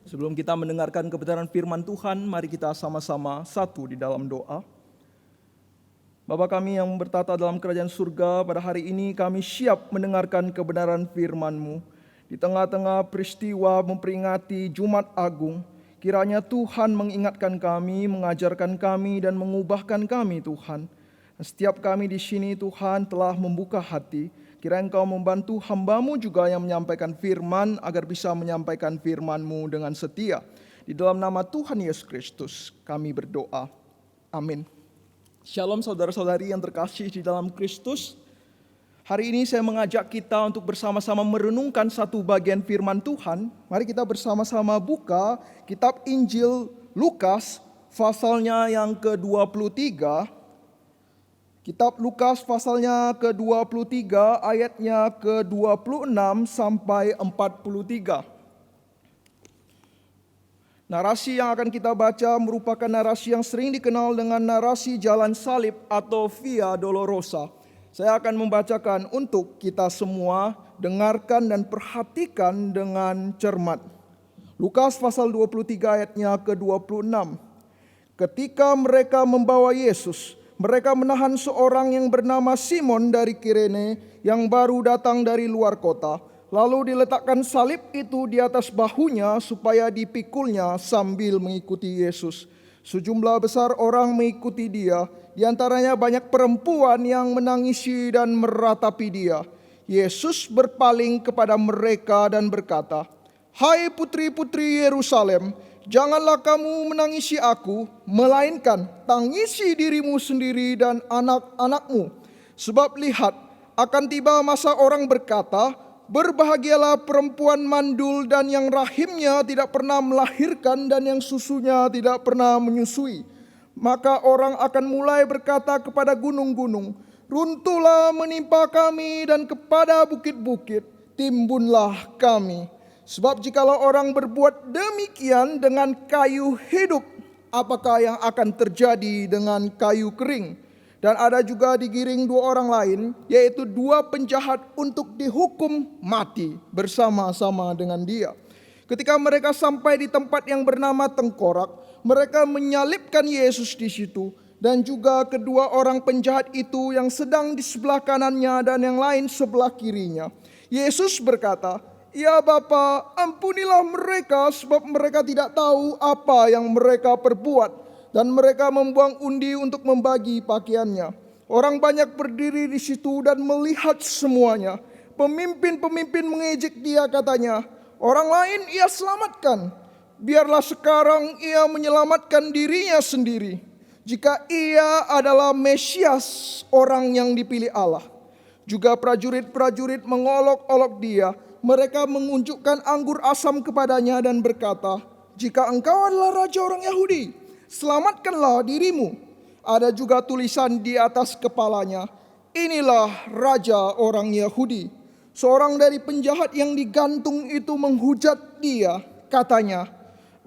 Sebelum kita mendengarkan kebenaran firman Tuhan, mari kita sama-sama satu di dalam doa. Bapa kami yang bertata dalam kerajaan surga, pada hari ini kami siap mendengarkan kebenaran firman-Mu. Di tengah-tengah peristiwa memperingati Jumat Agung, kiranya Tuhan mengingatkan kami, mengajarkan kami, dan mengubahkan kami Tuhan. Setiap kami di sini Tuhan telah membuka hati. Kiranya Engkau membantu hamba-Mu juga yang menyampaikan firman agar bisa menyampaikan firman-Mu dengan setia. Di dalam nama Tuhan Yesus Kristus kami berdoa. Amin. Shalom saudara-saudari yang terkasih di dalam Kristus. Hari ini saya mengajak kita untuk bersama-sama merenungkan satu bagian firman Tuhan. Mari kita bersama-sama buka kitab Injil Lukas pasalnya yang ke-23. Kitab Lukas pasalnya ke-23 ayatnya ke-26 sampai 43. Narasi yang akan kita baca merupakan narasi yang sering dikenal dengan narasi jalan salib atau Via Dolorosa. Saya akan membacakan untuk kita semua, dengarkan dan perhatikan dengan cermat. Lukas pasal 23 ayatnya ke-26. Ketika mereka membawa Yesus, mereka menahan seorang yang bernama Simon dari Kirene yang baru datang dari luar kota. Lalu diletakkan salib itu di atas bahunya supaya dipikulnya sambil mengikuti Yesus. Sejumlah besar orang mengikuti dia, di antaranya banyak perempuan yang menangisi dan meratapi dia. Yesus berpaling kepada mereka dan berkata, "Hai putri-putri Yerusalem, janganlah kamu menangisi aku, melainkan tangisi dirimu sendiri dan anak-anakmu. Sebab lihat, akan tiba masa orang berkata, berbahagialah perempuan mandul dan yang rahimnya tidak pernah melahirkan dan yang susunya tidak pernah menyusui. Maka orang akan mulai berkata kepada gunung-gunung, runtuhlah menimpa kami, dan kepada bukit-bukit, timbunlah kami. Sebab jikalau orang berbuat demikian dengan kayu hidup, apakah yang akan terjadi dengan kayu kering? Dan ada juga digiring dua orang lain, yaitu dua penjahat untuk dihukum mati bersama-sama dengan dia. Ketika mereka sampai di tempat yang bernama Tengkorak, mereka menyalibkan Yesus di situ, dan juga kedua orang penjahat itu yang sedang di sebelah kanannya dan yang lain sebelah kirinya. Yesus berkata, "Ya Bapa, ampunilah mereka sebab mereka tidak tahu apa yang mereka perbuat." Dan mereka membuang undi untuk membagi pakaiannya. Orang banyak berdiri di situ dan melihat semuanya. Pemimpin-pemimpin mengejek dia, katanya, "Orang lain ia selamatkan. Biarlah sekarang ia menyelamatkan dirinya sendiri, jika ia adalah Mesias, orang yang dipilih Allah." Juga prajurit-prajurit mengolok-olok dia. Mereka mengunjukkan anggur asam kepadanya dan berkata, "Jika engkau adalah raja orang Yahudi, selamatkanlah dirimu." Ada juga tulisan di atas kepalanya, "Inilah raja orang Yahudi." Seorang dari penjahat yang digantung itu menghujat dia, katanya,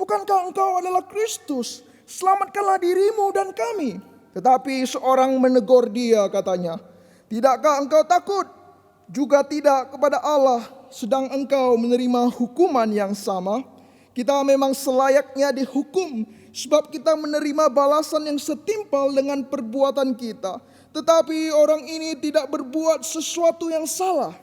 "Bukankah engkau adalah Kristus? Selamatkanlah dirimu dan kami." Tetapi seorang menegur dia, katanya, "Tidakkah engkau takut juga tidak kepada Allah, sedang engkau menerima hukuman yang sama? Kita memang selayaknya dihukum, sebab kita menerima balasan yang setimpal dengan perbuatan kita. Tetapi orang ini tidak berbuat sesuatu yang salah."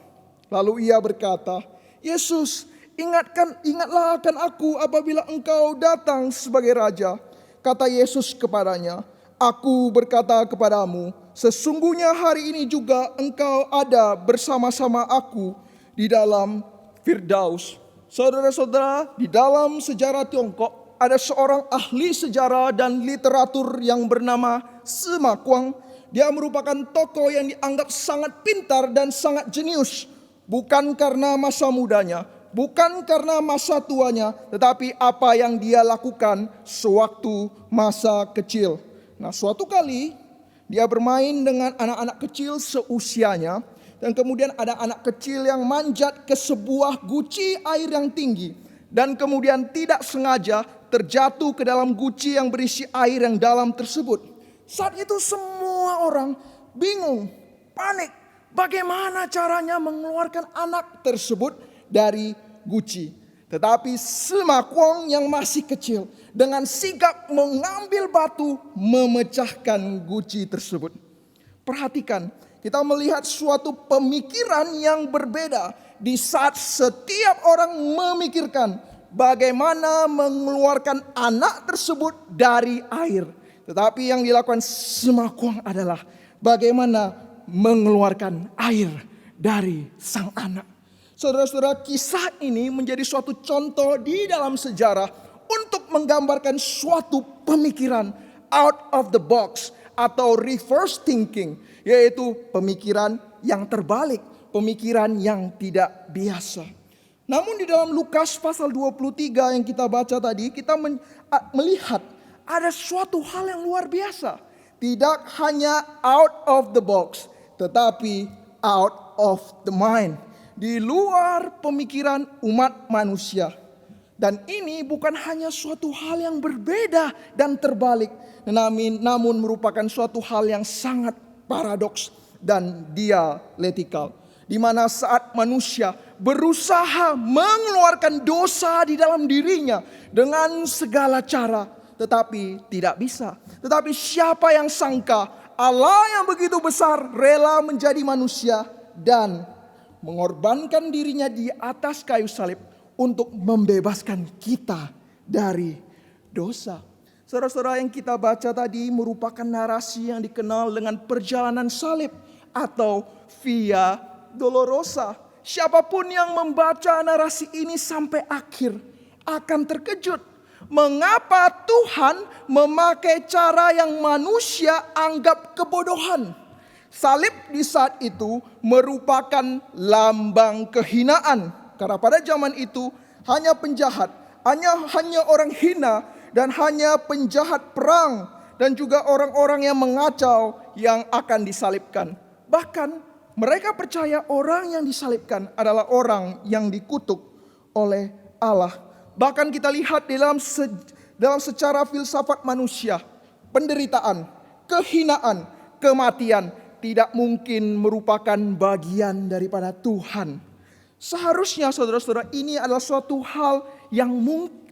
Lalu ia berkata, "Yesus, ingatlah akan aku apabila engkau datang sebagai raja." Kata Yesus kepadanya, "Aku berkata kepadamu, sesungguhnya hari ini juga engkau ada bersama-sama aku di dalam Firdaus." Saudara-saudara, di dalam sejarah Tiongkok ada seorang ahli sejarah dan literatur yang bernama Sima Kuang. Dia merupakan tokoh yang dianggap sangat pintar dan sangat jenius. Bukan karena masa mudanya, bukan karena masa tuanya, tetapi apa yang dia lakukan sewaktu masa kecil. Nah, suatu kali dia bermain dengan anak-anak kecil seusianya. Dan kemudian ada anak kecil yang manjat ke sebuah guci air yang tinggi. Dan kemudian tidak sengaja terjatuh ke dalam guci yang berisi air yang dalam tersebut. Saat itu semua orang bingung, panik. Bagaimana caranya mengeluarkan anak tersebut dari guci. Tetapi Semakwang yang masih kecil dengan sigap mengambil batu memecahkan guci tersebut. Perhatikan, kita melihat suatu pemikiran yang berbeda di saat setiap orang memikirkan bagaimana mengeluarkan anak tersebut dari air. Tetapi yang dilakukan Semakwang adalah bagaimana mengeluarkan air dari sang anak. Saudara-saudara, kisah ini menjadi suatu contoh di dalam sejarah untuk menggambarkan suatu pemikiran out of the box atau reverse thinking, yaitu pemikiran yang terbalik, pemikiran yang tidak biasa. Namun di dalam Lukas pasal 23 yang kita baca tadi, kita melihat ada suatu hal yang luar biasa. Tidak hanya out of the box, tetapi out of the mind. Di luar pemikiran umat manusia. Dan ini bukan hanya suatu hal yang berbeda dan terbalik, namun merupakan suatu hal yang sangat paradoks dan dialektikal. Di mana saat manusia berusaha mengeluarkan dosa di dalam dirinya dengan segala cara, tetapi tidak bisa. Tetapi siapa yang sangka Allah yang begitu besar rela menjadi manusia dan mengorbankan dirinya di atas kayu salib untuk membebaskan kita dari dosa. Saudara-saudara, yang kita baca tadi merupakan narasi yang dikenal dengan perjalanan salib atau Via Dolorosa. Siapapun yang membaca narasi ini sampai akhir akan terkejut. Mengapa Tuhan memakai cara yang manusia anggap kebodohan? Salib di saat itu merupakan lambang kehinaan. Karena pada zaman itu hanya penjahat, hanya orang hina dan hanya penjahat perang dan juga orang-orang yang mengacau yang akan disalibkan. Bahkan mereka percaya orang yang disalibkan adalah orang yang dikutuk oleh Allah. Bahkan kita lihat dalam secara filsafat manusia, penderitaan, kehinaan, kematian tidak mungkin merupakan bagian daripada Tuhan. Seharusnya saudara-saudara, ini adalah suatu hal yang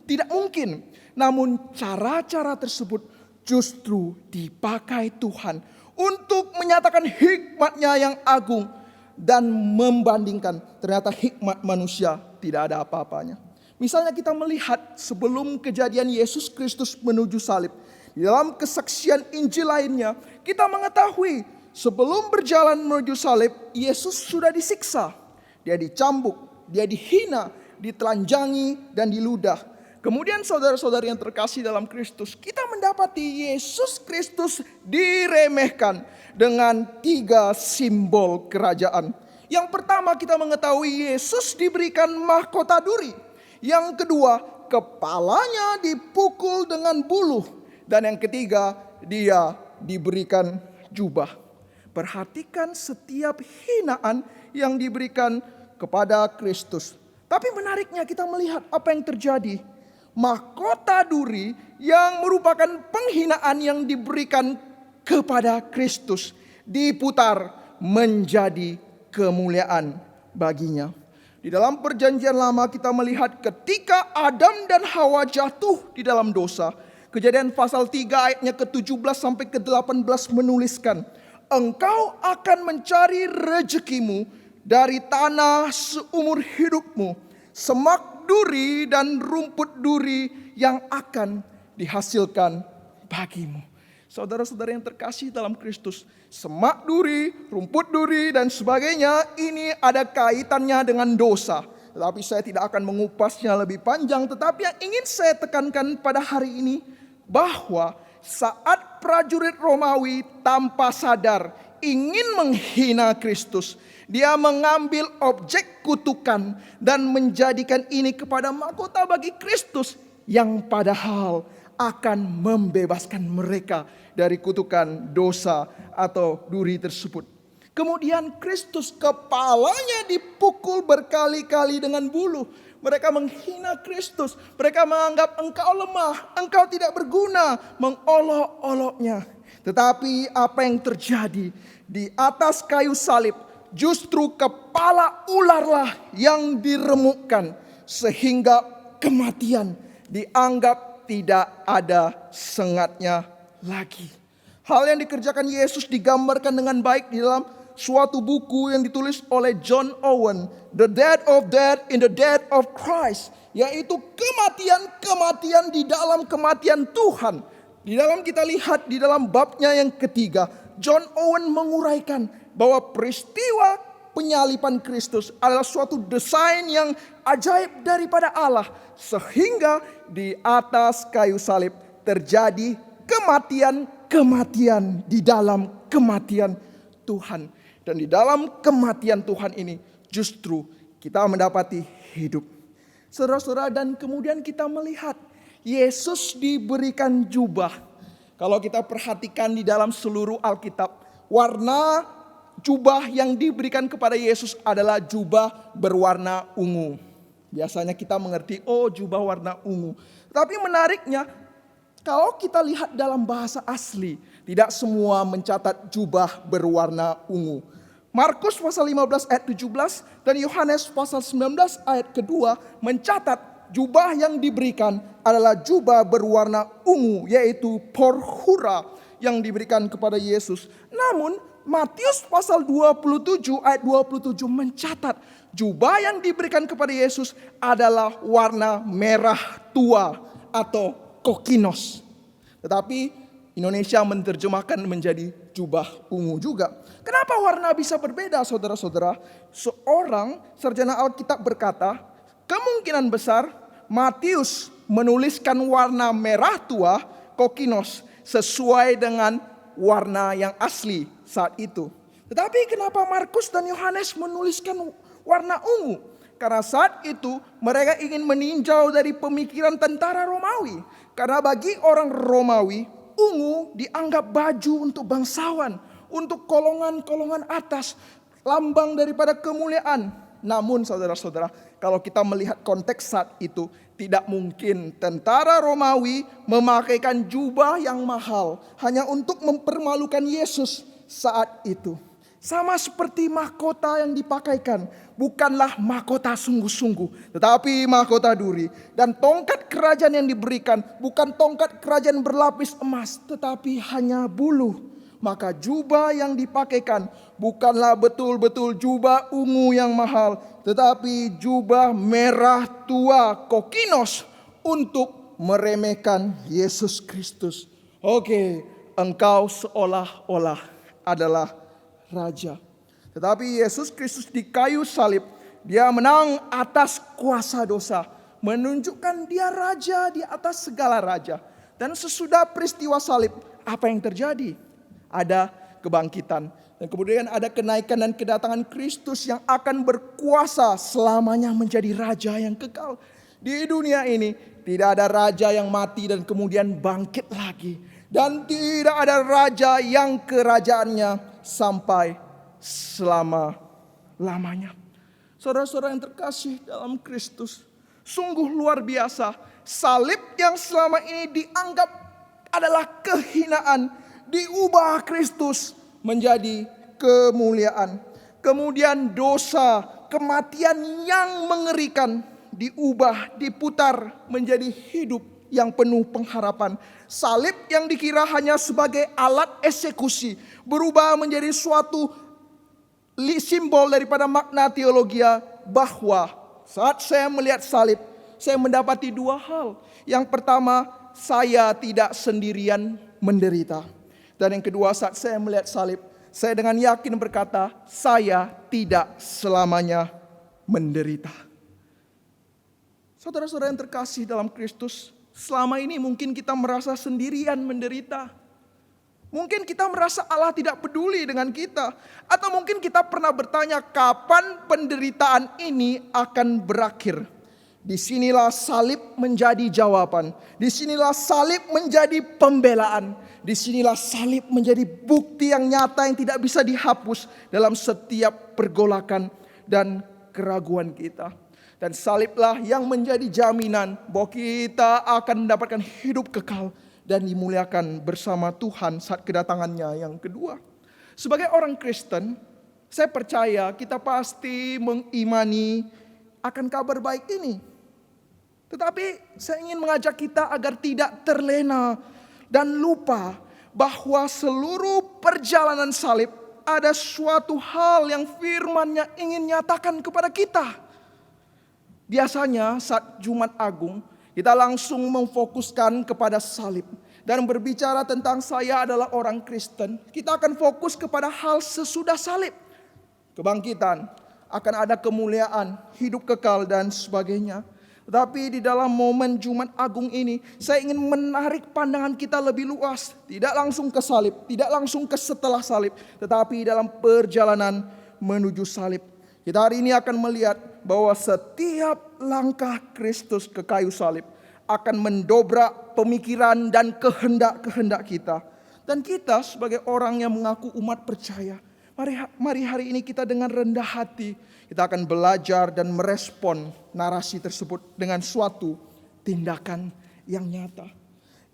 tidak mungkin. Namun cara-cara tersebut justru dipakai Tuhan untuk menyatakan hikmat-Nya yang agung dan membandingkan ternyata hikmat manusia tidak ada apa-apanya. Misalnya kita melihat sebelum kejadian Yesus Kristus menuju salib, di dalam kesaksian Injil lainnya kita mengetahui sebelum berjalan menuju salib, Yesus sudah disiksa. Dia dicambuk, dia dihina, ditelanjangi, dan diludah. Kemudian saudara-saudari yang terkasih dalam Kristus, kita mendapati Yesus Kristus diremehkan dengan 3 simbol kerajaan. Yang pertama kita mengetahui Yesus diberikan mahkota duri. Yang kedua, kepalanya dipukul dengan buluh. Dan yang ketiga, dia diberikan jubah. Perhatikan setiap hinaan yang diberikan kepada Kristus. Tapi menariknya kita melihat apa yang terjadi. Mahkota duri yang merupakan penghinaan yang diberikan kepada Kristus diputar menjadi kemuliaan baginya. Di dalam perjanjian lama kita melihat ketika Adam dan Hawa jatuh di dalam dosa. Kejadian pasal 3 ayatnya ke-17 sampai ke-18 menuliskan, engkau akan mencari rezekimu dari tanah seumur hidupmu, semak duri dan rumput duri yang akan dihasilkan bagimu. Saudara-saudara yang terkasih dalam Kristus, semak duri, rumput duri dan sebagainya ini ada kaitannya dengan dosa. Tetapi saya tidak akan mengupasnya lebih panjang, tetapi yang ingin saya tekankan pada hari ini bahwa saat prajurit Romawi tanpa sadar ingin menghina Kristus, dia mengambil objek kutukan dan menjadikan ini kepada mahkota bagi Kristus yang padahal akan membebaskan mereka dari kutukan dosa atau duri tersebut. Kemudian Kristus kepalanya dipukul berkali-kali dengan buluh. Mereka menghina Kristus. Mereka menganggap engkau lemah, engkau tidak berguna, mengolok-oloknya. Tetapi apa yang terjadi di atas kayu salib, justru kepala ularlah yang diremukkan. sehingga kematian dianggap tidak ada sengatnya lagi. Hal yang dikerjakan Yesus digambarkan dengan baik di dalam suatu buku yang ditulis oleh John Owen, The Death of Death in the Death of Christ, yaitu kematian-kematian di dalam kematian Tuhan. Di dalam kita lihat di dalam babnya yang ketiga, John Owen menguraikan bahwa peristiwa penyaliban Kristus adalah suatu desain yang ajaib daripada Allah, sehingga di atas kayu salib terjadi kematian di dalam kematian Tuhan. Dan di dalam kematian Tuhan ini justru kita mendapati hidup. Saudara-saudara, dan kemudian kita melihat Yesus diberikan jubah. Kalau kita perhatikan di dalam seluruh Alkitab, warna jubah yang diberikan kepada Yesus adalah jubah berwarna ungu. Biasanya kita mengerti, oh jubah warna ungu. Tapi menariknya, kalau kita lihat dalam bahasa asli, tidak semua mencatat jubah berwarna ungu. Markus pasal 15 ayat 17 dan Yohanes pasal 19 ayat kedua mencatat jubah yang diberikan adalah jubah berwarna ungu, yaitu purpura yang diberikan kepada Yesus. Namun Matius pasal 27 ayat 27 mencatat jubah yang diberikan kepada Yesus adalah warna merah tua atau kokinos. Tetapi Indonesia menerjemahkan menjadi jubah ungu juga. Kenapa warna bisa berbeda, saudara-saudara? Seorang sarjana Alkitab berkata, kemungkinan besar Matius menuliskan warna merah tua, kokinos, sesuai dengan warna yang asli saat itu. Tetapi kenapa Markus dan Yohanes menuliskan warna ungu? Karena saat itu mereka ingin meninjau dari pemikiran tentara Romawi. Karena bagi orang Romawi, ungu dianggap baju untuk bangsawan, untuk golongan-golongan atas, lambang daripada kemuliaan. Namun saudara-saudara, kalau kita melihat konteks saat itu, tidak mungkin tentara Romawi memakaikan jubah yang mahal hanya untuk mempermalukan Yesus saat itu. Sama seperti mahkota yang dipakaikan, bukanlah mahkota sungguh-sungguh, tetapi mahkota duri. Dan tongkat kerajaan yang diberikan bukan tongkat kerajaan berlapis emas, tetapi hanya buluh. Maka jubah yang dipakaikan bukanlah betul-betul jubah ungu yang mahal, tetapi jubah merah tua kokinos untuk meremehkan Yesus Kristus. Oke, engkau seolah-olah adalah raja. Tetapi Yesus Kristus di kayu salib, dia menang atas kuasa dosa, menunjukkan dia raja di atas segala raja. Dan sesudah peristiwa salib, apa yang terjadi? Ada kebangkitan. Dan kemudian ada kenaikan dan kedatangan Kristus yang akan berkuasa selamanya menjadi raja yang kekal. Di dunia ini tidak ada raja yang mati dan kemudian bangkit lagi. Dan tidak ada raja yang kerajaannya sampai selama-lamanya. Saudara-saudara yang terkasih dalam Kristus, sungguh luar biasa. Salib yang selama ini dianggap adalah kehinaan, diubah Kristus menjadi kemuliaan. Kemudian dosa, kematian yang mengerikan diubah, diputar menjadi hidup yang penuh pengharapan. Salib yang dikira hanya sebagai alat eksekusi berubah menjadi suatu simbol daripada makna teologia, bahwa saat saya melihat salib, saya mendapati dua hal. Yang pertama, saya tidak sendirian menderita. Dan yang kedua, saat saya melihat salib, saya dengan yakin berkata, saya tidak selamanya menderita. Saudara-saudara yang terkasih dalam Kristus, selama ini mungkin kita merasa sendirian menderita. Mungkin kita merasa Allah tidak peduli dengan kita. Atau mungkin kita pernah bertanya, kapan penderitaan ini akan berakhir? Disinilah salib menjadi jawaban. Disinilah salib menjadi pembelaan. Disinilah salib menjadi bukti yang nyata yang tidak bisa dihapus dalam setiap pergolakan dan keraguan kita. Dan saliblah yang menjadi jaminan bahwa kita akan mendapatkan hidup kekal dan dimuliakan bersama Tuhan saat kedatangannya yang kedua. Sebagai orang Kristen, saya percaya kita pasti mengimani akan kabar baik ini. Tetapi saya ingin mengajak kita agar tidak terlena dan lupa bahwa seluruh perjalanan salib ada suatu hal yang firman-Nya ingin nyatakan kepada kita. Biasanya saat Jumat Agung kita langsung memfokuskan kepada salib. Dan berbicara tentang saya adalah orang Kristen, kita akan fokus kepada hal sesudah salib. Kebangkitan, akan ada kemuliaan, hidup kekal dan sebagainya. Tetapi di dalam momen Jumat Agung ini, saya ingin menarik pandangan kita lebih luas. Tidak langsung ke salib, tidak langsung ke setelah salib, tetapi dalam perjalanan menuju salib. Kita hari ini akan melihat bahwa setiap langkah Kristus ke kayu salib akan mendobrak pemikiran dan kehendak-kehendak kita. Dan kita sebagai orang yang mengaku umat percaya, mari hari ini kita dengan rendah hati, kita akan belajar dan merespon narasi tersebut dengan suatu tindakan yang nyata.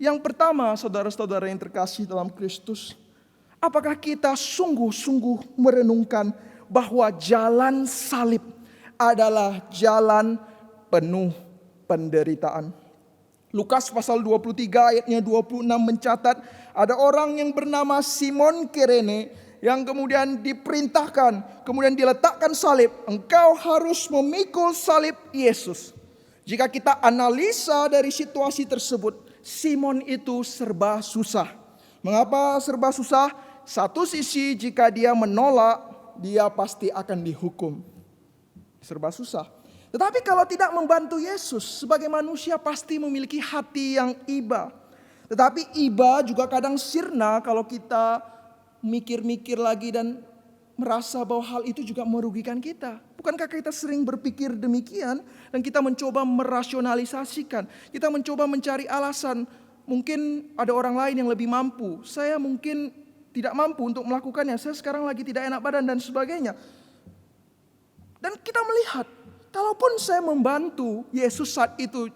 Yang pertama, saudara-saudara yang terkasih dalam Kristus, apakah kita sungguh-sungguh merenungkan bahwa jalan salib adalah jalan penuh penderitaan? Lukas pasal 23 ayatnya 26 mencatat ada orang yang bernama Simon Kirene yang kemudian diperintahkan, kemudian diletakkan salib. Engkau harus memikul salib Yesus. Jika kita analisa dari situasi tersebut, Simon itu serba susah. Mengapa serba susah? Satu sisi jika dia menolak, dia pasti akan dihukum. Serba susah. Tetapi kalau tidak membantu Yesus, sebagai manusia pasti memiliki hati yang iba. Tetapi iba juga kadang sirna kalau kita mikir-mikir lagi dan merasa bahwa hal itu juga merugikan kita. Bukankah kita sering berpikir demikian dan kita mencoba merasionalisasikan. Kita mencoba mencari alasan. Mungkin ada orang lain yang lebih mampu. Saya mungkin tidak mampu untuk melakukannya. Saya sekarang lagi tidak enak badan dan sebagainya. Dan kita melihat, kalaupun saya membantu Yesus saat itu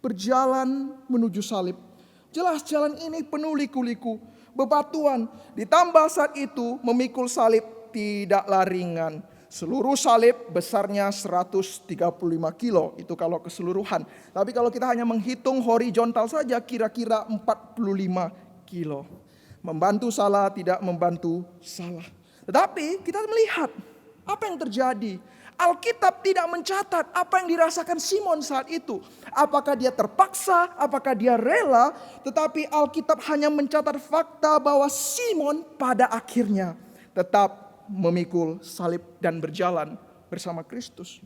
berjalan menuju salib, jelas jalan ini penuh liku-liku, bebatuan. Ditambah saat itu memikul salib tidaklah ringan. Seluruh salib besarnya 135 kilo. Itu kalau keseluruhan. Tapi kalau kita hanya menghitung horizontal saja kira-kira 45 kilo. Membantu salah, tidak membantu salah. Tetapi kita melihat apa yang terjadi. Alkitab tidak mencatat apa yang dirasakan Simon saat itu. Apakah dia terpaksa, apakah dia rela. Tetapi Alkitab hanya mencatat fakta bahwa Simon pada akhirnya tetap memikul salib dan berjalan bersama Kristus.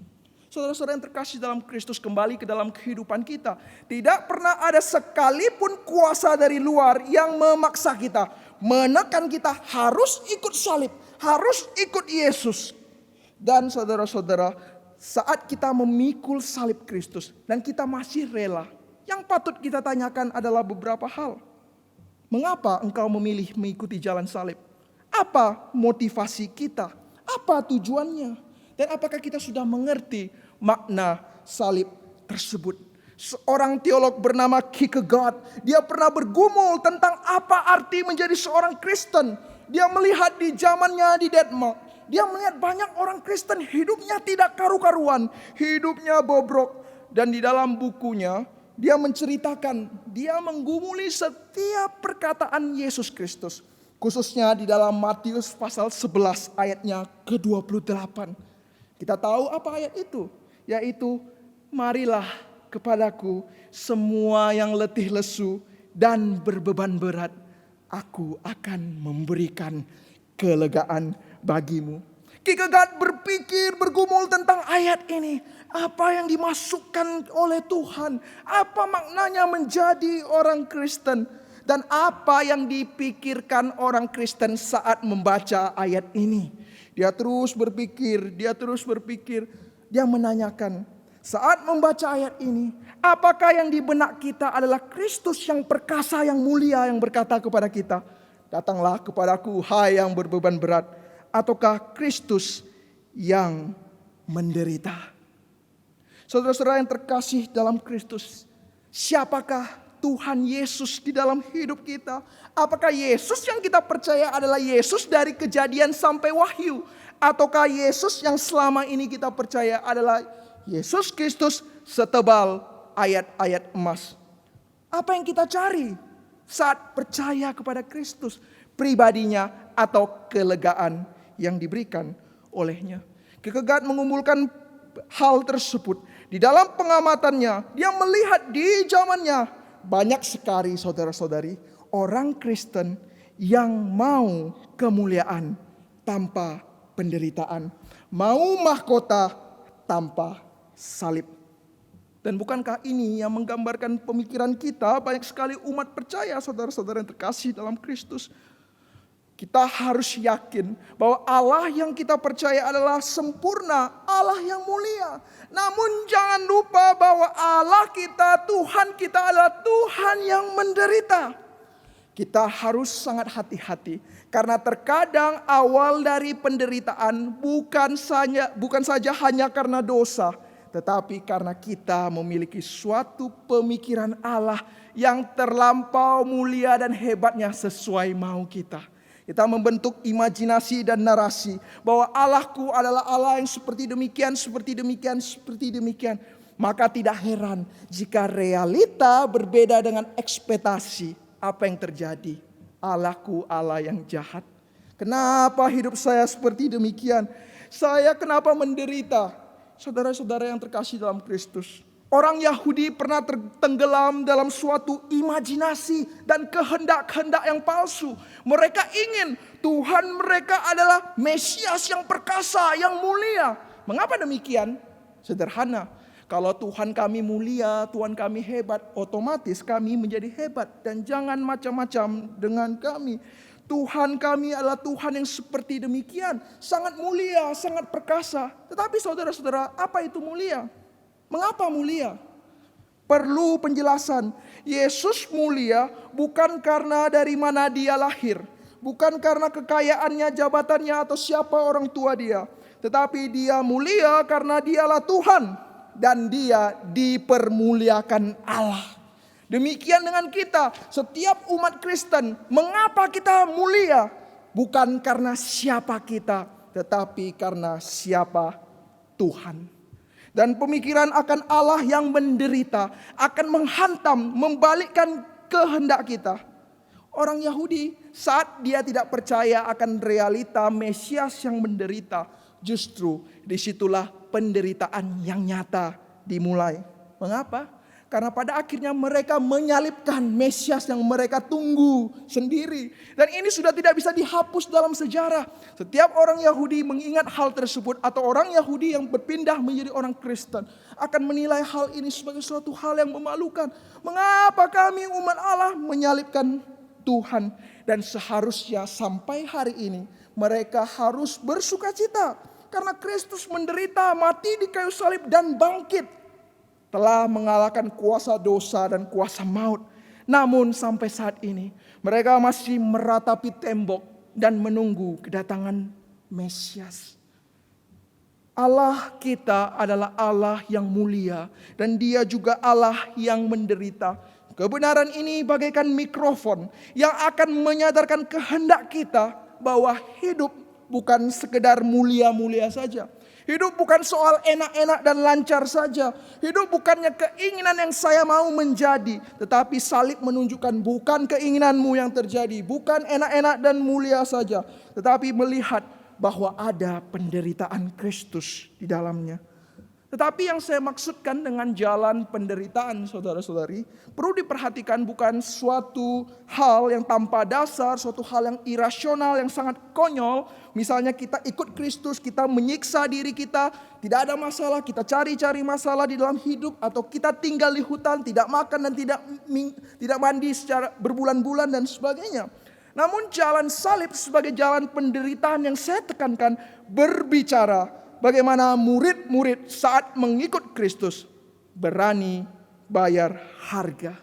Saudara-saudara yang terkasih dalam Kristus, kembali ke dalam kehidupan kita. Tidak pernah ada sekalipun kuasa dari luar yang memaksa kita, menekan kita harus ikut salib, harus ikut Yesus. Dan saudara-saudara, saat kita memikul salib Kristus dan kita masih rela, yang patut kita tanyakan adalah beberapa hal. Mengapa engkau memilih mengikuti jalan salib? Apa motivasi kita? Apa tujuannya? Dan apakah kita sudah mengerti makna salib tersebut? Seorang teolog bernama Kierkegaard, dia pernah bergumul tentang apa arti menjadi seorang Kristen. Dia melihat di zamannya di Denmark, dia melihat banyak orang Kristen hidupnya tidak karu-karuan, hidupnya bobrok. Dan di dalam bukunya dia menceritakan, dia menggumuli setiap perkataan Yesus Kristus. Khususnya di dalam Matius pasal 11 ayatnya ke-28. Kita tahu apa ayat itu? Yaitu, marilah kepadaku semua yang letih lesu dan berbeban berat. Aku akan memberikan kelegaan bagimu. Kierkegaard berpikir, bergumul tentang ayat ini. Apa yang dimasukkan oleh Tuhan? Apa maknanya menjadi orang Kristen? Dan apa yang dipikirkan orang Kristen saat membaca ayat ini? Dia terus berpikir, dia menanyakan, saat membaca ayat ini, apakah yang di benak kita adalah Kristus yang perkasa, yang mulia, yang berkata kepada kita, datanglah kepadaku hai yang berbeban berat, ataukah Kristus yang menderita? Saudara-saudara yang terkasih dalam Kristus, siapakah Tuhan Yesus di dalam hidup kita? Apakah Yesus yang kita percaya adalah Yesus dari Kejadian sampai Wahyu? Ataukah Yesus yang selama ini kita percaya adalah Yesus Kristus setebal ayat-ayat emas. Apa yang kita cari saat percaya kepada Kristus? Pribadinya atau kelegaan yang diberikan olehnya. Kierkegaard mengumpulkan hal tersebut. Di dalam pengamatannya, dia melihat di zamannya banyak sekali saudara-saudari orang Kristen yang mau kemuliaan tanpa penderitaan. Mau mahkota tanpa salib. Dan bukankah ini yang menggambarkan pemikiran kita? Banyak sekali umat percaya, saudara-saudara yang terkasih dalam Kristus. Kita harus yakin bahwa Allah yang kita percaya adalah sempurna, Allah yang mulia. Namun jangan lupa bahwa Allah kita, Tuhan kita adalah Tuhan yang menderita. Kita harus sangat hati-hati. Karena terkadang awal dari penderitaan bukan saja hanya karena dosa. Tetapi karena kita memiliki suatu pemikiran Allah yang terlampau mulia dan hebatnya sesuai mau kita. Kita membentuk imajinasi dan narasi bahwa Allahku adalah Allah yang seperti demikian, seperti demikian, seperti demikian. Maka tidak heran jika realita berbeda dengan ekspektasi. Apa yang terjadi? Allahku Allah yang jahat. Kenapa hidup saya seperti demikian? Saya kenapa menderita? Saudara-saudara yang terkasih dalam Kristus. Orang Yahudi pernah tenggelam dalam suatu imajinasi dan kehendak-kehendak yang palsu. Mereka ingin Tuhan mereka adalah Mesias yang perkasa, yang mulia. Mengapa demikian? Sederhana. Kalau Tuhan kami mulia, Tuhan kami hebat, otomatis kami menjadi hebat. Dan jangan macam-macam dengan kami. Tuhan kami adalah Tuhan yang seperti demikian. Sangat mulia, sangat perkasa. Tetapi saudara-saudara, apa itu mulia? Mengapa mulia? Perlu penjelasan. Yesus mulia bukan karena dari mana dia lahir. Bukan karena kekayaannya, jabatannya, atau siapa orang tua dia. Tetapi dia mulia karena dialah Tuhan. Dan dia dipermuliakan Allah. Demikian dengan kita, setiap umat Kristen, mengapa kita mulia? Bukan karena siapa kita, tetapi karena siapa Tuhan. Dan pemikiran akan Allah yang menderita akan menghantam, membalikkan kehendak kita. Orang Yahudi saat dia tidak percaya akan realita Mesias yang menderita, justru disitulah penderitaan yang nyata dimulai. Mengapa? Karena pada akhirnya mereka menyalibkan Mesias yang mereka tunggu sendiri. Dan ini sudah tidak bisa dihapus dalam sejarah. Setiap orang Yahudi mengingat hal tersebut, atau orang Yahudi yang berpindah menjadi orang Kristen akan menilai hal ini sebagai suatu hal yang memalukan. Mengapa kami umat Allah menyalibkan Tuhan? Dan seharusnya sampai hari ini mereka harus bersuka cita. Karena Kristus menderita, mati di kayu salib dan bangkit. Telah mengalahkan kuasa dosa dan kuasa maut. Namun sampai saat ini mereka masih meratapi tembok dan menunggu kedatangan Mesias. Allah kita adalah Allah yang mulia dan Dia juga Allah yang menderita. Kebenaran ini bagaikan mikrofon yang akan menyadarkan kehendak kita bahwa hidup bukan sekedar mulia-mulia saja. Hidup bukan soal enak-enak dan lancar saja. Hidup bukannya keinginan yang saya mau menjadi. Tetapi salib menunjukkan bukan keinginanmu yang terjadi. Bukan enak-enak dan mulia saja. Tetapi melihat bahwa ada penderitaan Kristus di dalamnya. Tetapi yang saya maksudkan dengan jalan penderitaan, saudara-saudari, perlu diperhatikan bukan suatu hal yang tanpa dasar, suatu hal yang irasional, yang sangat konyol. Misalnya kita ikut Kristus, kita menyiksa diri kita, tidak ada masalah, kita cari-cari masalah di dalam hidup, atau kita tinggal di hutan, tidak makan dan tidak mandi secara berbulan-bulan dan sebagainya. Namun jalan salib sebagai jalan penderitaan yang saya tekankan berbicara bagaimana murid-murid saat mengikut Kristus berani bayar harga.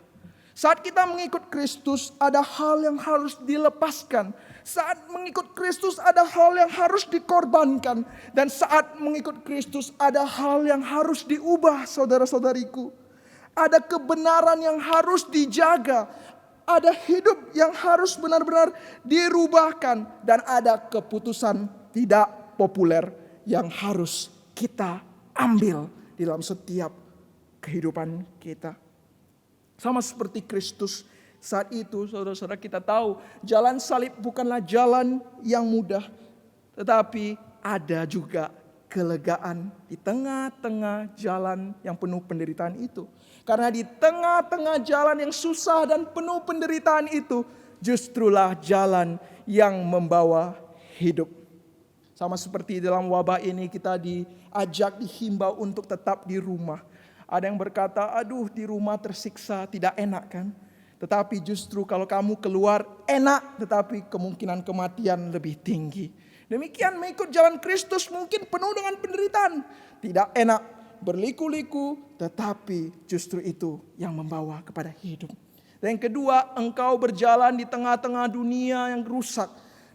Saat kita mengikut Kristus ada hal yang harus dilepaskan. Saat mengikut Kristus ada hal yang harus dikorbankan. Dan saat mengikut Kristus ada hal yang harus diubah, saudara-saudariku. Ada kebenaran yang harus dijaga. Ada hidup yang harus benar-benar dirubahkan. Dan ada keputusan tidak populer yang harus kita ambil dalam setiap kehidupan kita. Sama seperti Kristus saat itu, saudara-saudara, kita tahu jalan salib bukanlah jalan yang mudah, tetapi ada juga kelegaan di tengah-tengah jalan yang penuh penderitaan itu. Karena di tengah-tengah jalan yang susah dan penuh penderitaan itu, justrulah jalan yang membawa hidup. Sama seperti dalam wabah ini kita dihimbau untuk tetap di rumah. Ada yang berkata, aduh di rumah tersiksa, tidak enak kan? Tetapi justru kalau kamu keluar enak, tetapi kemungkinan kematian lebih tinggi. Demikian mengikut jalan Kristus mungkin penuh dengan penderitaan. Tidak enak, berliku-liku, tetapi justru itu yang membawa kepada hidup. Dan yang kedua, engkau berjalan di tengah-tengah dunia yang rusak.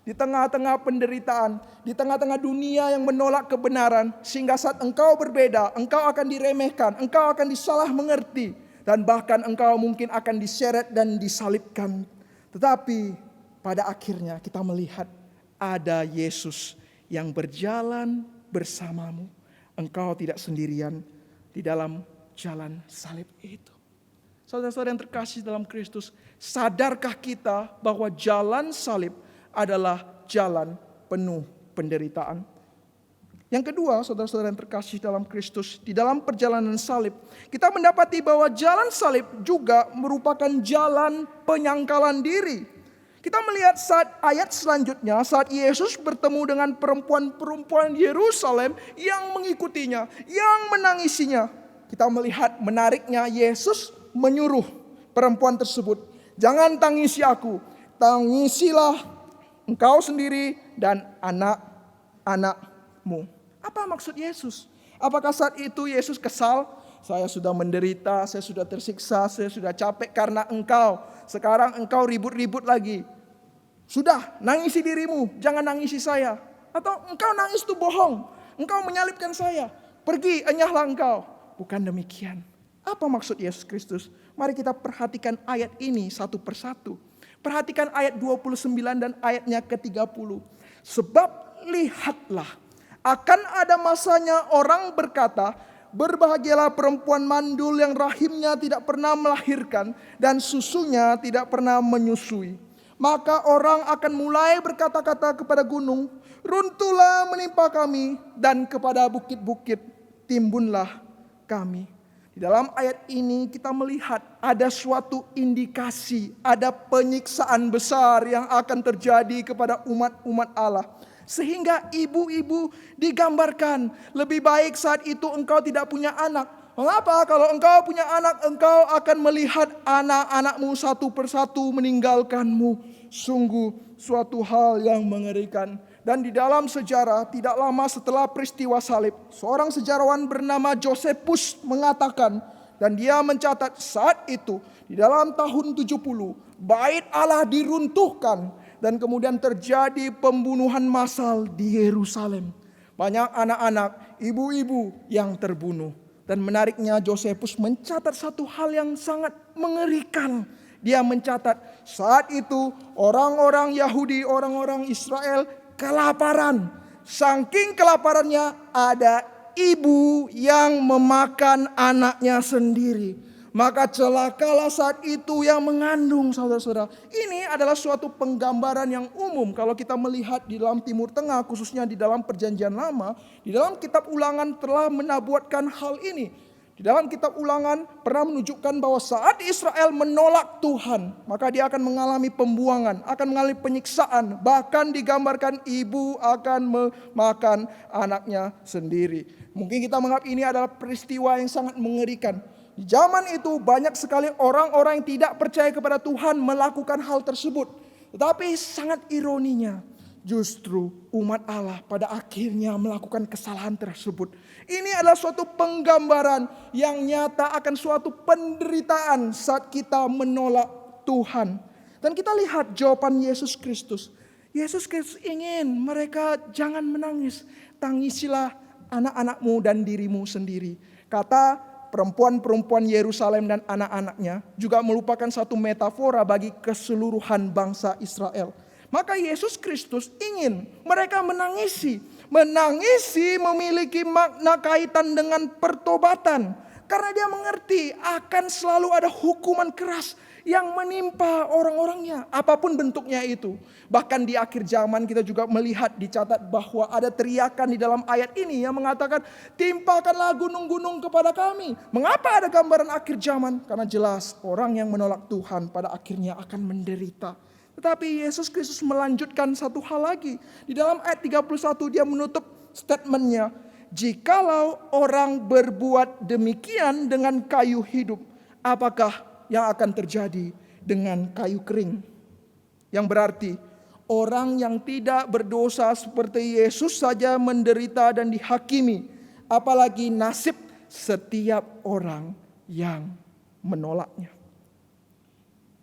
Di tengah-tengah penderitaan, di tengah-tengah dunia yang menolak kebenaran, sehingga saat engkau berbeda, engkau akan diremehkan, engkau akan disalah mengerti, dan bahkan engkau mungkin akan diseret dan disalibkan. Tetapi pada akhirnya kita melihat ada Yesus yang berjalan bersamamu. Engkau tidak sendirian di dalam jalan salib itu. Saudara-saudara yang terkasih dalam Kristus, sadarkah kita bahwa jalan salib adalah jalan penuh penderitaan? Yang kedua, saudara-saudara yang terkasih dalam Kristus, di dalam perjalanan salib, kita mendapati bahwa jalan salib juga merupakan jalan penyangkalan diri. Kita melihat saat ayat selanjutnya, saat Yesus bertemu dengan perempuan-perempuan Yerusalem yang mengikutinya, yang menangisinya. Kita melihat menariknya Yesus menyuruh perempuan tersebut, jangan tangisi aku, tangisilah engkau sendiri dan anak-anakmu. Apa maksud Yesus? Apakah saat itu Yesus kesal? Saya sudah menderita, saya sudah tersiksa, saya sudah capek karena engkau. Sekarang engkau ribut-ribut lagi. Sudah, nangisi dirimu, jangan nangisi saya. Atau engkau nangis itu bohong, engkau menyalibkan saya. Pergi, enyahlah engkau. Bukan demikian. Apa maksud Yesus Kristus? Mari kita perhatikan ayat ini satu persatu. Perhatikan ayat 29 dan ayatnya ke-30. Sebab lihatlah, akan ada masanya orang berkata, berbahagialah perempuan mandul yang rahimnya tidak pernah melahirkan dan susunya tidak pernah menyusui. Maka orang akan mulai berkata-kata kepada gunung, runtuhlah menimpa kami, dan kepada bukit-bukit timbunlah kami. Di dalam ayat ini kita melihat ada suatu indikasi, ada penyiksaan besar yang akan terjadi kepada umat-umat Allah. Sehingga ibu-ibu digambarkan, lebih baik saat itu engkau tidak punya anak. Mengapa? Kalau engkau punya anak, engkau akan melihat anak-anakmu satu persatu meninggalkanmu. Sungguh suatu hal yang mengerikan. Dan di dalam sejarah tidak lama setelah peristiwa salib, seorang sejarawan bernama Josephus mengatakan, dan dia mencatat saat itu di dalam tahun 70 bait Allah diruntuhkan dan kemudian terjadi pembunuhan massal di Yerusalem. Banyak anak-anak, ibu-ibu yang terbunuh. Dan menariknya Josephus mencatat satu hal yang sangat mengerikan. Dia mencatat saat itu orang-orang Yahudi, orang-orang Israel kelaparan. Saking kelaparannya ada ibu yang memakan anaknya sendiri. Maka celakalah saat itu yang mengandung, saudara-saudara. Ini adalah suatu penggambaran yang umum kalau kita melihat di dalam Timur Tengah, khususnya di dalam Perjanjian Lama. Di dalam kitab Ulangan telah menabuatkan hal ini. Di dalam kitab Ulangan pernah menunjukkan bahwa saat Israel menolak Tuhan, maka dia akan mengalami pembuangan, akan mengalami penyiksaan. Bahkan digambarkan ibu akan memakan anaknya sendiri. Mungkin kita menganggap ini adalah peristiwa yang sangat mengerikan. Di zaman itu banyak sekali orang-orang yang tidak percaya kepada Tuhan melakukan hal tersebut. Tetapi sangat ironinya, justru umat Allah pada akhirnya melakukan kesalahan tersebut. Ini adalah suatu penggambaran yang nyata akan suatu penderitaan saat kita menolak Tuhan. Dan kita lihat jawaban Yesus Kristus. Yesus Kristus ingin mereka jangan menangis. Tangisilah anak-anakmu dan dirimu sendiri. Kata perempuan-perempuan Yerusalem dan anak-anaknya juga merupakan satu metafora bagi keseluruhan bangsa Israel. Maka Yesus Kristus ingin mereka menangisi. Menangisi memiliki makna kaitan dengan pertobatan. Karena dia mengerti akan selalu ada hukuman keras yang menimpa orang-orangnya, apapun bentuknya itu. Bahkan di akhir zaman kita juga melihat dicatat bahwa ada teriakan di dalam ayat ini yang mengatakan, timpakanlah gunung-gunung kepada kami. Mengapa ada gambaran akhir zaman? Karena jelas orang yang menolak Tuhan pada akhirnya akan menderita. Tetapi Yesus Kristus melanjutkan satu hal lagi. Di dalam ayat 31 dia menutup statementnya, jikalau orang berbuat demikian dengan kayu hidup, apakah yang akan terjadi dengan kayu kering? Yang berarti orang yang tidak berdosa seperti Yesus saja menderita dan dihakimi, apalagi nasib setiap orang yang menolaknya.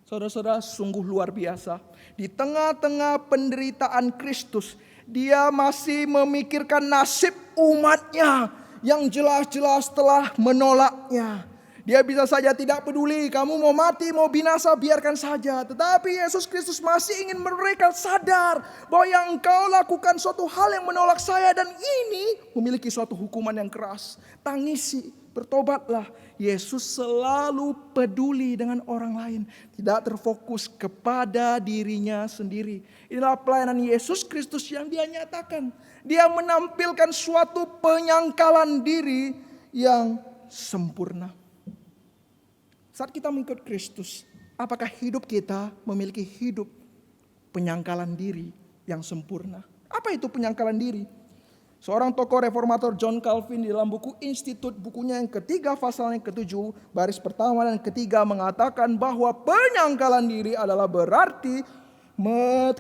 Saudara-saudara, sungguh luar biasa. Di tengah-tengah penderitaan Kristus, dia masih memikirkan nasib umatnya yang jelas-jelas telah menolaknya. Dia bisa saja tidak peduli, kamu mau mati, mau binasa, biarkan saja. Tetapi Yesus Kristus masih ingin mereka sadar bahwa yang engkau lakukan suatu hal yang menolak saya dan ini memiliki suatu hukuman yang keras. Tangisi, bertobatlah. Yesus selalu peduli dengan orang lain, tidak terfokus kepada dirinya sendiri. Inilah pelayanan Yesus Kristus yang dia nyatakan. Dia menampilkan suatu penyangkalan diri yang sempurna. Saat kita mengikut Kristus, apakah hidup kita memiliki hidup penyangkalan diri yang sempurna? Apa itu penyangkalan diri? Seorang tokoh reformator John Calvin di dalam buku Institut, bukunya yang ketiga, pasal yang ke-7, baris pertama dan ketiga mengatakan bahwa penyangkalan diri adalah berarti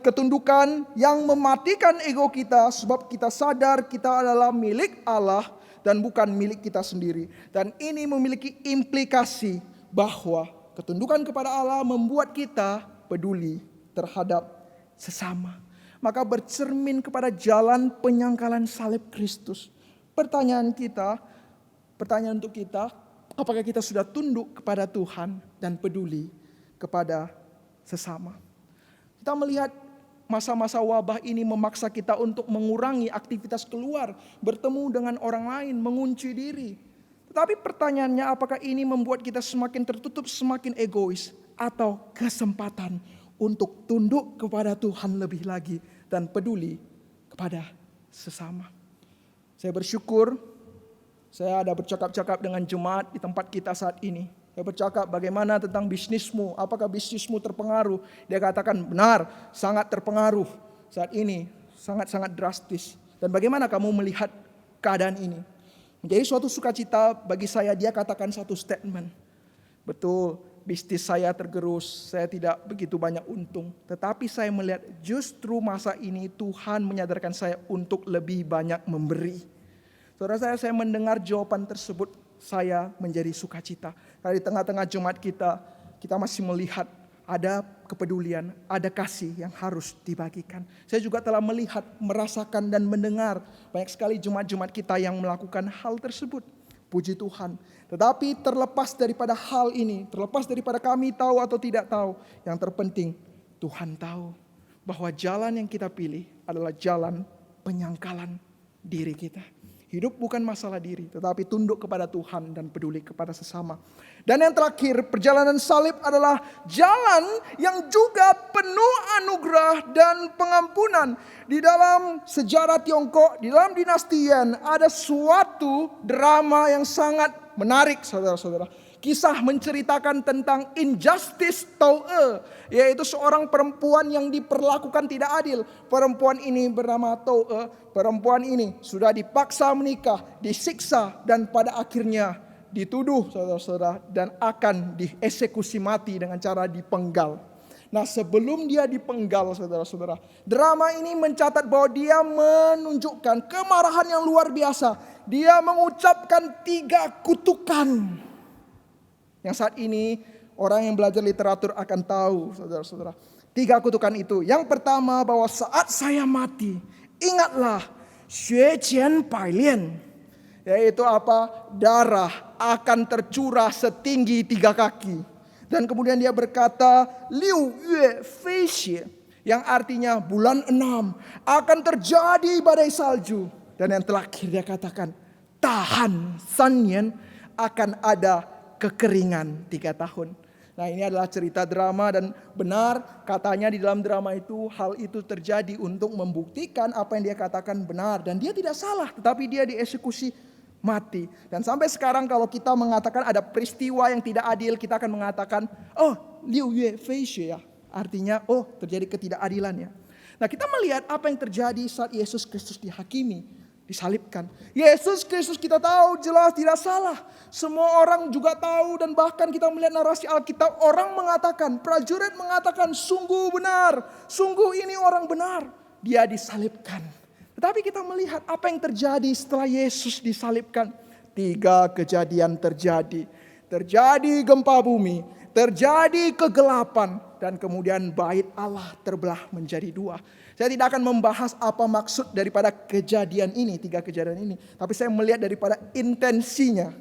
ketundukan yang mematikan ego kita, sebab kita sadar kita adalah milik Allah dan bukan milik kita sendiri. Dan ini memiliki implikasi bahwa ketundukan kepada Allah membuat kita peduli terhadap sesama. Maka bercermin kepada jalan penyangkalan salib Kristus. Pertanyaan untuk kita, apakah kita sudah tunduk kepada Tuhan dan peduli kepada sesama? Kita melihat masa-masa wabah ini memaksa kita untuk mengurangi aktivitas keluar, bertemu dengan orang lain, mengunci diri. Tapi pertanyaannya, apakah ini membuat kita semakin tertutup, semakin egois, atau kesempatan untuk tunduk kepada Tuhan lebih lagi dan peduli kepada sesama? Saya bersyukur saya ada bercakap-cakap dengan jemaat di tempat kita saat ini. Saya bercakap bagaimana tentang bisnismu, apakah bisnismu terpengaruh? Dia katakan benar, sangat terpengaruh saat ini, sangat-sangat drastis. Dan bagaimana kamu melihat keadaan ini? Menjadi suatu sukacita bagi saya, dia katakan satu statement. Betul, bisnis saya tergerus, saya tidak begitu banyak untung. Tetapi saya melihat justru masa ini Tuhan menyadarkan saya untuk lebih banyak memberi. Saudara saya mendengar jawaban tersebut, saya menjadi sukacita. Karena di tengah-tengah jemaat kita masih melihat ada kepedulian, ada kasih yang harus dibagikan. Saya juga telah melihat, merasakan dan mendengar banyak sekali jemaat-jemaat kita yang melakukan hal tersebut. Puji Tuhan. Tetapi terlepas daripada hal ini, terlepas daripada kami tahu atau tidak tahu, yang terpenting Tuhan tahu bahwa jalan yang kita pilih adalah jalan penyangkalan diri kita. Hidup bukan masalah diri, tetapi tunduk kepada Tuhan dan peduli kepada sesama. Dan yang terakhir, perjalanan salib adalah jalan yang juga penuh anugerah dan pengampunan. Di dalam sejarah Tiongkok, di dalam dinasti Yan, ada suatu drama yang sangat menarik, saudara-saudara. Kisah menceritakan tentang injustice To'e, yaitu seorang perempuan yang diperlakukan tidak adil. Perempuan ini bernama To'e. Perempuan ini sudah dipaksa menikah, disiksa, dan pada akhirnya dituduh, saudara-saudara, dan akan dieksekusi mati dengan cara dipenggal. Nah, sebelum dia dipenggal, saudara-saudara, drama ini mencatat bahwa dia menunjukkan kemarahan yang luar biasa. Dia mengucapkan 3 kutukan. Yang saat ini orang yang belajar literatur akan tahu, saudara-saudara. 3 kutukan itu. Yang pertama, bahwa saat saya mati, ingatlah, 血溅百炼. Yaitu apa? Darah akan tercurah setinggi 3 kaki. Dan kemudian dia berkata, 6月飞雪, yang artinya bulan 6 akan terjadi badai salju. Dan yang terakhir dia katakan, tahan 3 年, akan ada kekeringan 3 tahun. Nah, ini adalah cerita drama dan benar katanya di dalam drama itu hal itu terjadi untuk membuktikan apa yang dia katakan benar. Dan dia tidak salah, tetapi dia dieksekusi mati. Dan sampai sekarang kalau kita mengatakan ada peristiwa yang tidak adil, kita akan mengatakan, oh, Liu Yue Fei Xue ya. Artinya, oh, terjadi ketidakadilan ya. Nah, kita melihat apa yang terjadi saat Yesus Kristus dihakimi, disalibkan. Yesus Kristus kita tahu jelas tidak salah. Semua orang juga tahu dan bahkan kita melihat narasi Alkitab, orang mengatakan, prajurit mengatakan sungguh benar, sungguh ini orang benar. Dia disalibkan. Tetapi kita melihat apa yang terjadi setelah Yesus disalibkan. 3 kejadian terjadi. Terjadi gempa bumi, terjadi kegelapan, dan kemudian bait Allah terbelah menjadi 2. Saya tidak akan membahas apa maksud daripada kejadian ini, 3 kejadian ini. Tapi saya melihat daripada intensinya.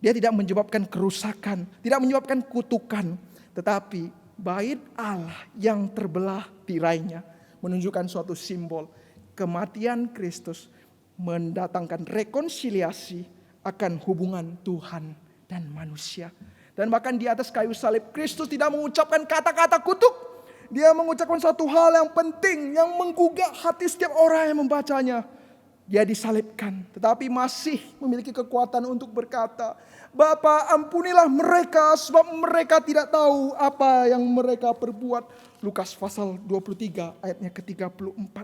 Dia tidak menyebabkan kerusakan, tidak menyebabkan kutukan. Tetapi bait Allah yang terbelah tirainya menunjukkan suatu simbol. Kematian Kristus mendatangkan rekonsiliasi akan hubungan Tuhan dan manusia. Dan bahkan di atas kayu salib, Kristus tidak mengucapkan kata-kata kutuk. Dia mengucapkan satu hal yang penting, yang menggugah hati setiap orang yang membacanya. Dia disalibkan, tetapi masih memiliki kekuatan untuk berkata, Bapa, ampunilah mereka sebab mereka tidak tahu apa yang mereka perbuat. Lukas pasal 23 ayatnya ke-34.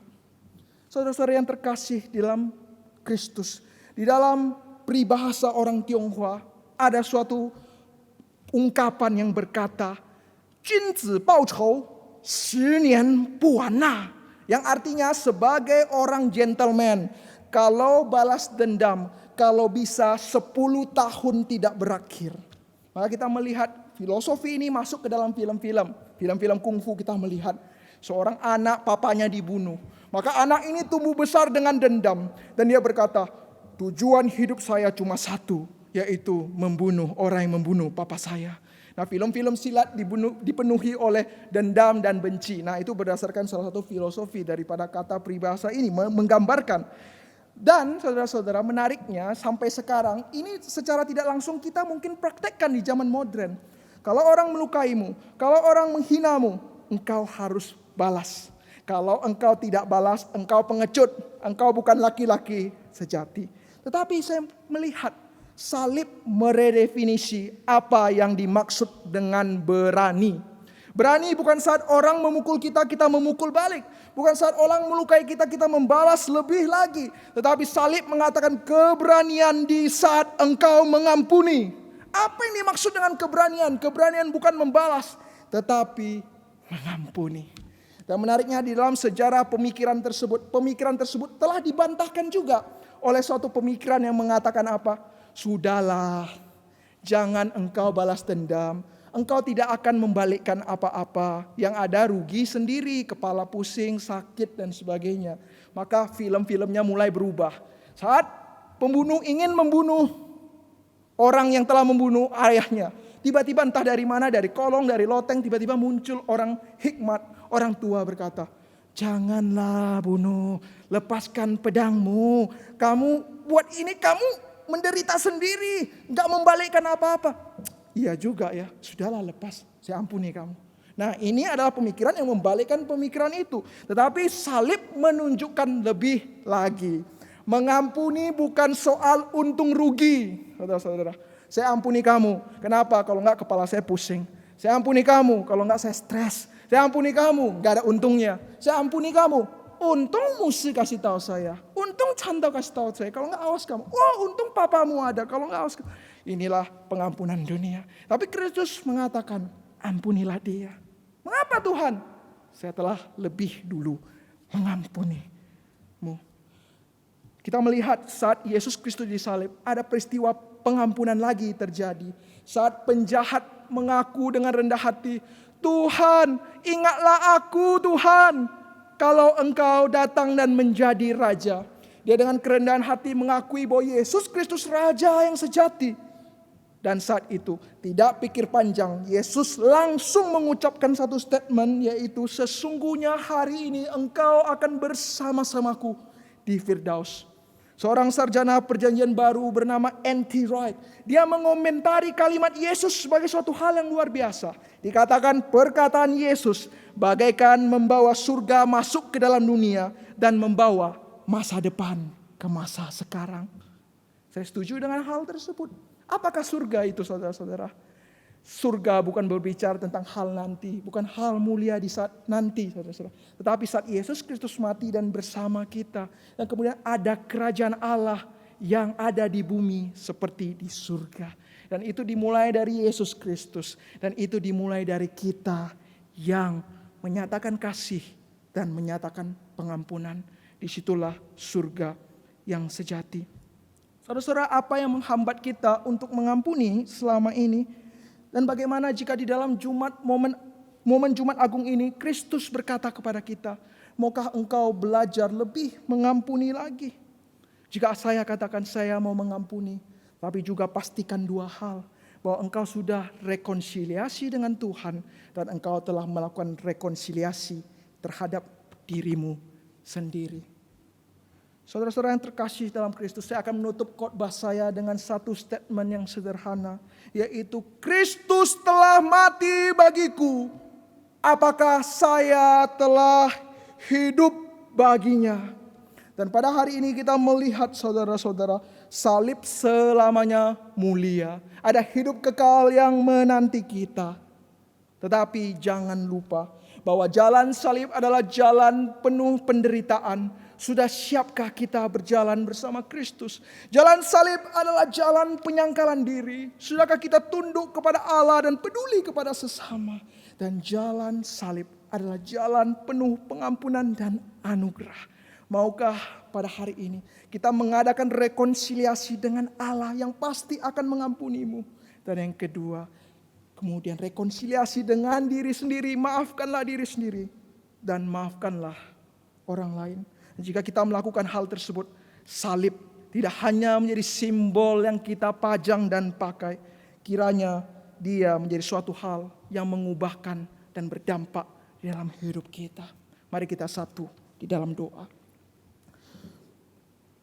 Saudara-saudara yang terkasih di dalam Kristus, di dalam peribahasa orang Tionghoa, ada suatu ungkapan yang berkata, 君子报仇10年不完呐. Yang artinya sebagai orang gentleman, kalau balas dendam, kalau bisa 10 tahun tidak berakhir. Maka kita melihat filosofi ini masuk ke dalam film-film. Film-film kungfu kita melihat seorang anak papanya dibunuh. Maka anak ini tumbuh besar dengan dendam. Dan dia berkata, tujuan hidup saya cuma satu, yaitu membunuh orang yang membunuh papa saya. Nah, film-film silat dipenuhi oleh dendam dan benci. Nah, itu berdasarkan salah satu filosofi daripada kata peribahasa ini menggambarkan. Dan saudara-saudara, menariknya sampai sekarang ini secara tidak langsung kita mungkin praktekkan di zaman modern. Kalau orang melukaimu, kalau orang menghinamu, engkau harus balas. Kalau engkau tidak balas, engkau pengecut, engkau bukan laki-laki sejati. Tetapi saya melihat salib meredefinisi apa yang dimaksud dengan berani. Berani bukan saat orang memukul kita, kita memukul balik. Bukan saat orang melukai kita, kita membalas lebih lagi. Tetapi salib mengatakan keberanian di saat engkau mengampuni. Apa yang dimaksud dengan keberanian? Keberanian bukan membalas, tetapi mengampuni. Dan menariknya di dalam sejarah pemikiran tersebut telah dibantahkan juga oleh suatu pemikiran yang mengatakan apa? Sudahlah, jangan engkau balas dendam. Engkau tidak akan membalikkan apa-apa. Yang ada rugi sendiri, kepala pusing, sakit dan sebagainya. Maka film-filmnya mulai berubah. Saat pembunuh ingin membunuh orang yang telah membunuh ayahnya, tiba-tiba entah dari mana, dari kolong, dari loteng, tiba-tiba muncul orang hikmat, orang tua berkata, janganlah bunuh, lepaskan pedangmu. Kamu buat ini, kamu menderita sendiri, gak membalikkan apa-apa. Iya juga ya, sudahlah lepas, saya ampuni kamu. Nah, ini adalah pemikiran yang membalikkan pemikiran itu. Tetapi salib menunjukkan lebih lagi. Mengampuni bukan soal untung rugi. Saudara-saudara, saya ampuni kamu. Kenapa? Kalau enggak kepala saya pusing. Saya ampuni kamu, kalau enggak saya stres. Saya ampuni kamu, gak ada untungnya. Saya ampuni kamu. Untung musuh kasih tahu saya. Untung Chandra kasih tahu saya. Kalau enggak awas kamu. Oh, untung papamu ada. Kalau enggak awas kamu. Inilah pengampunan dunia. Tapi Kristus mengatakan, ampunilah dia. Mengapa Tuhan? Saya telah lebih dulu mengampunimu. Kita melihat saat Yesus Kristus disalib, ada peristiwa pengampunan lagi terjadi. Saat penjahat mengaku dengan rendah hati, Tuhan, ingatlah aku Tuhan. Kalau engkau datang dan menjadi raja. Dia dengan kerendahan hati mengakui bahwa Yesus Kristus raja yang sejati. Dan saat itu tidak pikir panjang, Yesus langsung mengucapkan satu statement, yaitu sesungguhnya hari ini engkau akan bersama-samaku di Firdaus. Seorang sarjana perjanjian baru bernama N.T. Wright. Dia mengomentari kalimat Yesus sebagai suatu hal yang luar biasa. Dikatakan perkataan Yesus bagaikan membawa surga masuk ke dalam dunia dan membawa masa depan ke masa sekarang. Saya setuju dengan hal tersebut. Apakah surga itu, saudara-saudara? Surga bukan berbicara tentang hal nanti, bukan hal mulia di saat nanti, saudara-saudara. Tetapi saat Yesus Kristus mati dan bersama kita, dan kemudian ada kerajaan Allah yang ada di bumi seperti di surga. Dan itu dimulai dari Yesus Kristus, dan itu dimulai dari kita yang menyatakan kasih dan menyatakan pengampunan. Disitulah surga yang sejati. Saudara-saudara, apa yang menghambat kita untuk mengampuni selama ini? Dan bagaimana jika di dalam momen Jumat Agung ini Kristus berkata kepada kita, maukah engkau belajar lebih mengampuni lagi? Jika saya katakan saya mau mengampuni, tapi juga pastikan dua hal. Bahwa engkau sudah rekonsiliasi dengan Tuhan dan engkau telah melakukan rekonsiliasi terhadap dirimu sendiri. Saudara-saudara yang terkasih dalam Kristus, saya akan menutup khotbah saya dengan satu statement yang sederhana, yaitu Kristus telah mati bagiku. Apakah saya telah hidup baginya? Dan pada hari ini kita melihat, saudara-saudara, salib selamanya mulia. Ada hidup kekal yang menanti kita. Tetapi jangan lupa bahwa jalan salib adalah jalan penuh penderitaan. Sudah siapkah kita berjalan bersama Kristus? Jalan salib adalah jalan penyangkalan diri. Sudahkah kita tunduk kepada Allah dan peduli kepada sesama? Dan jalan salib adalah jalan penuh pengampunan dan anugerah. Maukah pada hari ini kita mengadakan rekonsiliasi dengan Allah yang pasti akan mengampunimu? Dan yang kedua, kemudian rekonsiliasi dengan diri sendiri. Maafkanlah diri sendiri dan maafkanlah orang lain. Jika kita melakukan hal tersebut, salib tidak hanya menjadi simbol yang kita pajang dan pakai. Kiranya dia menjadi suatu hal yang mengubahkan dan berdampak di dalam hidup kita. Mari kita satu di dalam doa.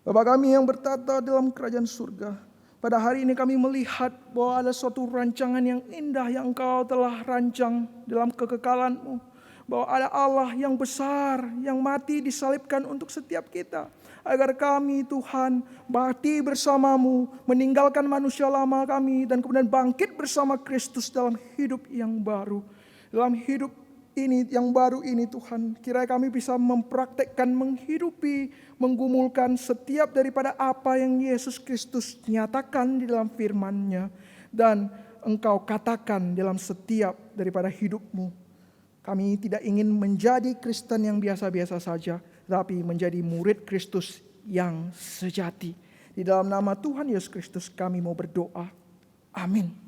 Bapa kami yang bertata dalam kerajaan surga, pada hari ini kami melihat bahwa ada suatu rancangan yang indah yang Engkau telah rancang dalam kekekalan-Mu. Bahwa ada Allah yang besar yang mati disalibkan untuk setiap kita. Agar kami Tuhan mati bersama-Mu, meninggalkan manusia lama kami dan kemudian bangkit bersama Kristus dalam hidup yang baru. Dalam hidup ini yang baru ini Tuhan, kiranya kami bisa mempraktekkan, menghidupi, menggumulkan setiap daripada apa yang Yesus Kristus nyatakan di dalam firman-Nya. Dan Engkau katakan dalam setiap daripada hidup-Mu. Kami tidak ingin menjadi Kristen yang biasa-biasa saja, tapi menjadi murid Kristus yang sejati. Di dalam nama Tuhan Yesus Kristus kami mau berdoa. Amin.